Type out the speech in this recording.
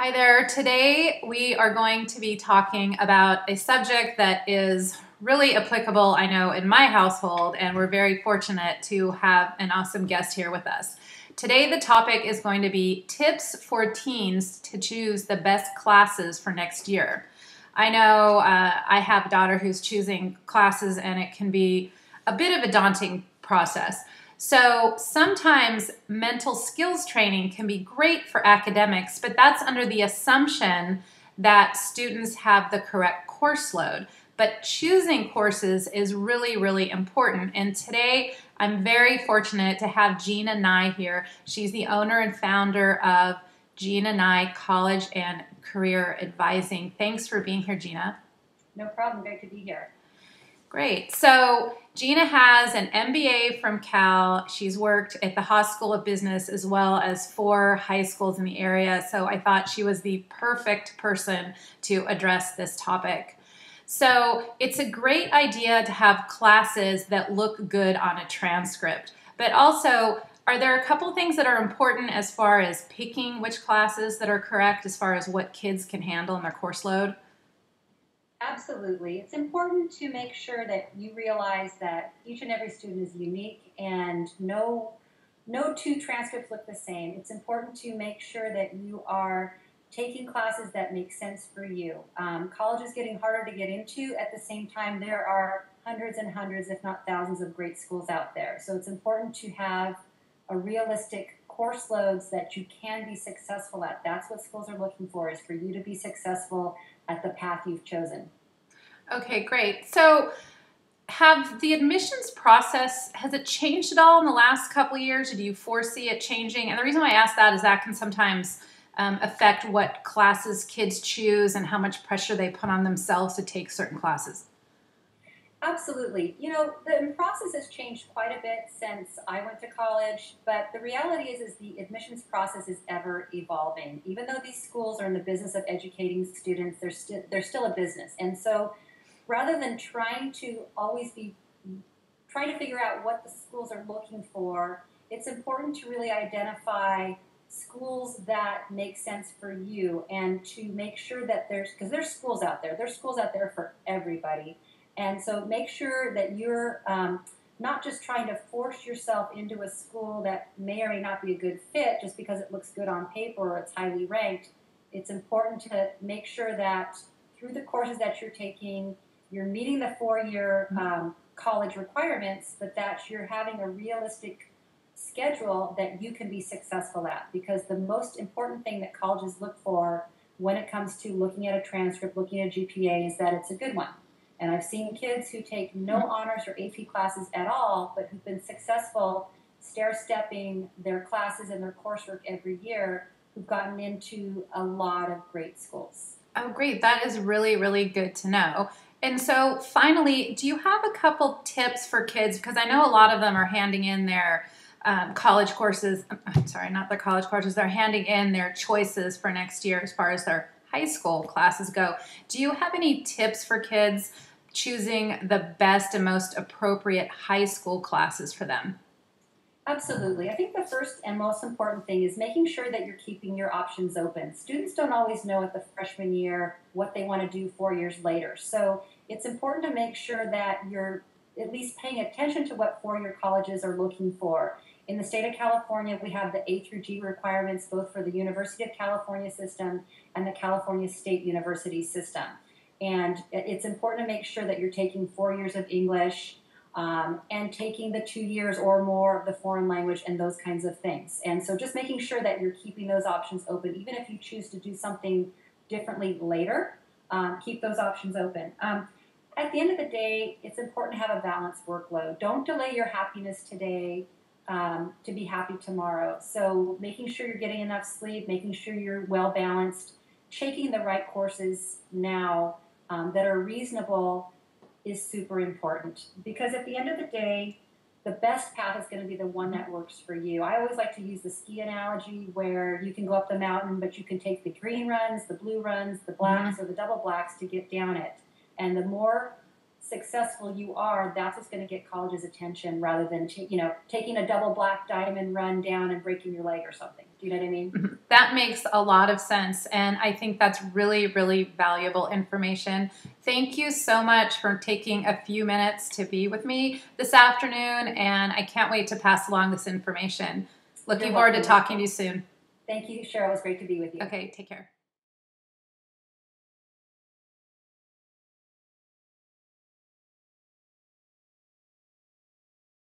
Hi there. Today we are going to be talking about a subject that is really applicable, I know, in my household, and we're very fortunate to have an awesome guest here with us. Today the topic is going to be tips for teens to choose the best classes for next year. I know I have a daughter who's choosing classes, and it can be a bit of a daunting process. So sometimes mental skills training can be great for academics, but that's under the assumption that students have the correct course load. But choosing courses is really, really important. And today I'm very fortunate to have Gina Nye here. She's the owner and founder of Gina Nye College and Career Advising. Thanks for being here, Gina. No problem. Great to be here. Great. So Gina has an MBA from Cal. She's worked at the Haas School of Business as well as 4 high schools in the area. So I thought she was the perfect person to address this topic. So it's a great idea to have classes that look good on a transcript. But also, are there a couple things that are important as far as picking which classes that are correct as far as what kids can handle in their course load? Absolutely. It's important to make sure that you realize that each and every student is unique and no two transcripts look the same. It's important to make sure that you are taking classes that make sense for you. College is getting harder to get into. At the same time, there are hundreds and hundreds, if not thousands, of great schools out there. So it's important to have a realistic course loads that you can be successful at. That's what schools are looking for, is for you to be successful at the path you've chosen. Okay, great. So have the admissions process, has it changed at all in the last couple of years, or do you foresee it changing? And the reason why I ask that is that can sometimes affect what classes kids choose and how much pressure they put on themselves to take certain classes. Absolutely. The process has changed quite a bit since I went to college, but the reality is the admissions process is ever evolving. Even though these schools are in the business of educating students, they're still a business. And so rather than trying to trying to figure out what the schools are looking for, it's important to really identify schools that make sense for you and to make sure that because there's schools out there. There's schools out there for everybody. And so make sure that you're not just trying to force yourself into a school that may or may not be a good fit just because it looks good on paper or it's highly ranked. It's important to make sure that through the courses that you're taking, you're meeting the 4-year college requirements, but that you're having a realistic schedule that you can be successful at. Because the most important thing that colleges look for when it comes to looking at a transcript, looking at a GPA, is that it's a good one. And I've seen kids who take no honors or AP classes at all, but who've been successful stair-stepping their classes and their coursework every year, who've gotten into a lot of great schools. Oh, great. That is really, really good to know. And so finally, do you have a couple tips for kids? Because I know a lot of them are handing in their college courses. I'm sorry, not their college courses. They're handing in their choices for next year as far as their high school classes go. Do you have any tips for kids choosing the best and most appropriate high school classes for them? Absolutely. I think the first and most important thing is making sure that you're keeping your options open. Students don't always know at the freshman year what they want to do 4 years later. So it's important to make sure that you're at least paying attention to what 4-year colleges are looking for. In the state of California, we have the A through G requirements both for the University of California system and the California State University system. And it's important to make sure that you're taking 4 years of English and taking the 2 years or more of the foreign language and those kinds of things. And so just making sure that you're keeping those options open, even if you choose to do something differently later, keep those options open. At the end of the day, it's important to have a balanced workload. Don't delay your happiness today to be happy tomorrow. So making sure you're getting enough sleep, making sure you're well balanced, taking the right courses now that are reasonable is super important. Because at the end of the day, the best path is going to be the one that works for you. I always like to use the ski analogy where you can go up the mountain, but you can take the green runs, the blue runs, the blacks, or the double blacks to get down it. And the more successful you are, that's what's going to get college's attention rather than taking a double black diamond run down and breaking your leg or something. Do you know what I mean? That makes a lot of sense, and I think that's really, really valuable information. Thank you so much for taking a few minutes to be with me this afternoon, and I can't wait to pass along this information. Looking forward to talking to you soon. Thank you, Cheryl. It was great to be with you. Okay, take care.